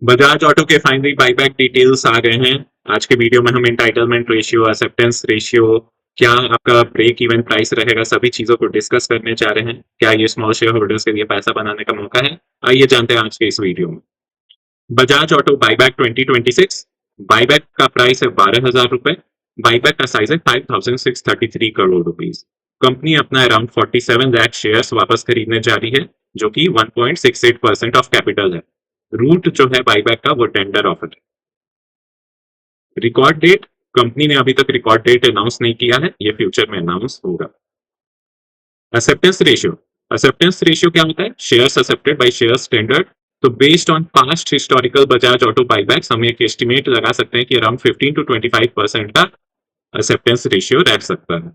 Bajaj auto के finally buyback details आ गए हैं। आज के वीडियो में हम एंटाइटलमेंट रेशियो, एक्सेप्टेंस रेशियो, क्या आपका ब्रेक इवन प्राइस रहेगा, सभी चीजों को डिस्कस करने जा रहे हैं। क्या ये स्मॉल शेयर होल्डर्स के लिए पैसा बनाने का मौका है? आइए जानते हैं आज के इस वीडियो में। Bajaj auto buyback 2026। बाईबैक का प्राइस है 12,000 रुपए। बाईबैक का साइज है 5,633 करोड़ रुपीज। कंपनी अपना अराउंड 47 लाख शेयर्स वापस खरीदने जा रही है, जो कि 1.68% ऑफ कैपिटल है। रूट जो है बाईबैक का वो टेंडर ऑफर है। रिकॉर्ड डेट, कंपनी ने अभी तक रिकॉर्ड डेट अनाउंस नहीं किया है, ये फ्यूचर में अनाउंस होगा। एक्सेप्टेंस रेशियो, एक्सेप्टेंस रेशियो क्या होता है? Shares accepted by shares tendered. तो based on past historical Bajaj Auto buybacks हम एक एस्टिमेट लगा सकते हैं कि अराउंड 15 to 25% का एक्सेप्टेंस रेशियो रह सकता है।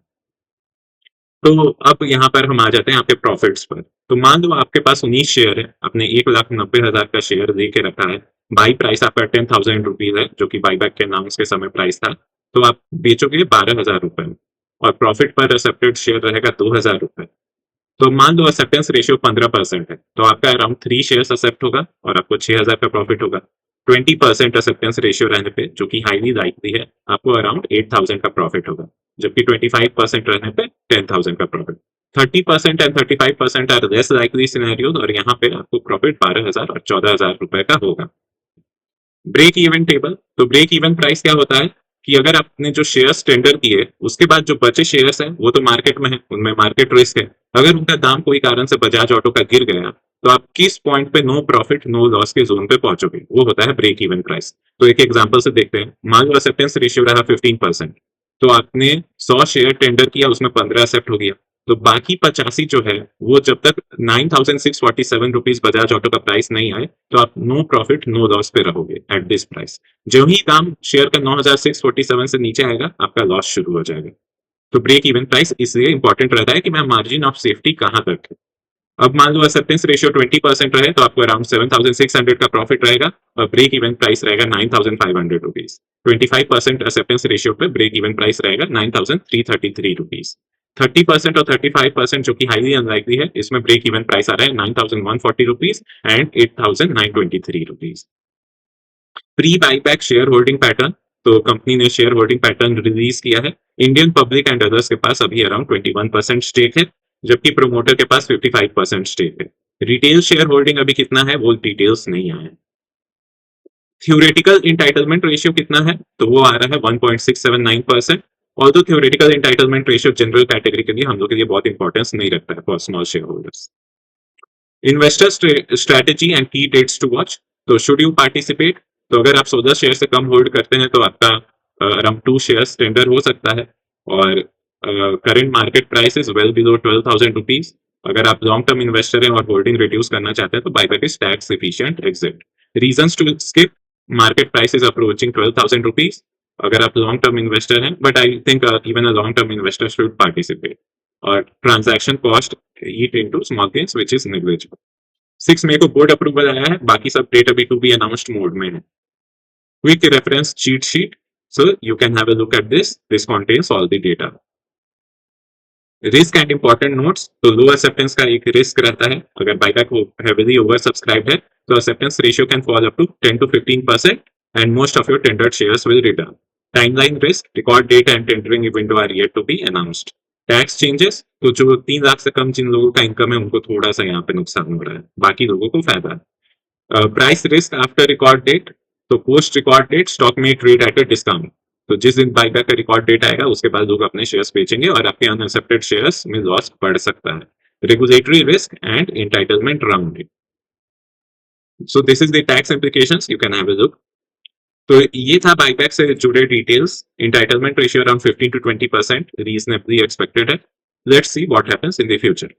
तो अब यहाँ पर हम आ जाते हैं आपके प्रॉफिट्स पर। तो मान लो आपके पास 19 शेयर है, आपने 1,90,000 का शेयर लेके रखा है। बाई प्राइस आपका 10,000 रुपीज है, जो कि बाईबैक के अनाउंस के समय प्राइस था। तो आप बेचोगे 12,000 रुपए में, और प्रॉफिट पर एक्सेप्टेड शेयर रहेगा 2,000 रुपए। तो मान लो एक्सेप्टेंस रेशियो 15% है, तो आपका अराउंड 3 शेयर एक्सेप्ट होगा और आपको 6,000 का प्रॉफिट होगा। 20% एक्सेप्टेंस रेशियो रहने पे, जो कि हाईली लाइकली है, आपको अराउंड 8,000 का प्रॉफिट होगा, जबकि 25% रहने पे 10,000 का profit. 30% and 35% are less likely scenarios, और यहाँ पे आपको प्रॉफिट 12,000 और 14,000 रुपए का होगा। ब्रेक इवन टेबल, तो ब्रेक इवन प्राइस क्या होता है कि अगर आपने जो शेयर्स टेंडर किए उसके बाद जो बचे शेयर्स हैं वो तो मार्केट में है, उनमें मार्केट रिस्क है। अगर उनका दाम कोई कारण से बजाज ऑटो का गिर गया, तो आप किस पॉइंट पे नो प्रॉफिट नो लॉस के जोन पे पहुंचोगे, वो होता है ब्रेक इवन प्राइस। तो एक एग्जांपल से देखते हैं। मान लो एक्सेप्टेंस रेशियो रहा 15%, तो आपने 100 शेयर टेंडर किया, उसमें 15 एक्सेप्ट हो गया। तो बाकी 85 जो है वो जब तक 9,647 रुपीज बजाज ऑटो का प्राइस नहीं आए, तो आप नो प्रॉफिट नो लॉस पे रहोगे एट दिस प्राइस। जो ही दाम शेयर का 9,647 से नीचे आएगा, आपका लॉस शुरू हो जाएगा। तो ब्रेक इवन प्राइस इसलिए इंपॉर्टेंट रहता है कि मैं मार्जिन ऑफ सेफ्टी कहां तक है। अब मान लो एक्सेप्टेंस रेशियो 20% रहे, तो आपको अराउंड 7,600 का प्रॉफिट रहेगा और ब्रेक इवन प्राइस रहेगा 9,500 रुपीज। 25% एक्सेप्टेंस रेशियो पे ब्रेक इवन प्राइस रहेगा 9,333 रुपीज। 30% और 35% जो कि हाईली अनलाइकली है, इसमें ब्रेक इवन प्राइस आ रहा है 9,140 rupees and 8,923 rupees. Pre buyback share holding pattern, तो कंपनी ने शेयर होल्डिंग पैटर्न रिलीज किया है। इंडियन पब्लिक एंड अदर्स के पास अभी अराउंड 21% स्टेक है, जबकि प्रोमोटर के पास 55% स्टेक है। रिटेल शेयर होल्डिंग अभी कितना है वो डिटेल्स नहीं आए। थ्योरेटिकल इंटाइटलमेंट रेशियो कितना है, तो वो आ रहा है 1.679%। Although theoretical entitlement ratio general category के लिए हम लोग के लिए बहुत इंपॉर्टेंस नहीं रखता है for small share holders. Investor strategy and की डेट्स टू वॉच, तो शुड यू पार्टिसिपेट? तो अगर आप 16 शेयर से कम होल्ड करते हैं, तो आपका अराउंड 2 शेयर्स टेंडर हो सकता है, और current market price is well below 12,000 rupees. अगर आप लॉन्ग टर्म इन्वेस्टर हैं और होल्डिंग रिड्यूस करना चाहते हैं, तो buyback is tax efficient exit. Reasons to skip, market price is approaching 12,000 rupees. अगर आप लॉन्ग टर्म इन्वेस्टर हैं, but I think even a long term investor should participate. और transaction cost eat into small gains which is negligible. 6 मई को board approval आया है, बाकी सब डेट अभी टू बी अनाउंस्ड मोड में है। Quick reference cheat sheet, so you can have a look at this. This contains all the data. Risk and important notes, तो लो एक्सेप्टेंस का एक रिस्क रहता है। अगर बाईबैक हेवीली ओवर सब्सक्राइब्ड है, तो acceptance ratio can fall up to 10 to 15% and most of your tendered shares will return. Timeline risk, record date and tendering window are yet to be announced. Tax changes, तो जो 3 लाख से कम जिन लोगों का income है, उनको थोड़ा सा यहाँ पे नुकसान हो रहा है, बाकी लोगों को फायदा है। Price risk after record date, तो पोस्ट रिकॉर्ड डेट स्टॉक में ट्रेड एट अ डिस्काउंट। तो जिस दिन बाईबैक का रिकॉर्ड डेट आएगा, उसके बाद लोग अपने शेयर्स बेचेंगे और आपके अनएक्सेप्टेड शेयर्स में लॉस बढ़ सकता है। Regulatory risk and entitlement round. So this is the tax implications, you can have a look. तो ये था बाईबैक से जुड़े details. Entitlement ratio around 15 to 20% reasonably expected है। Let's see what happens in the future.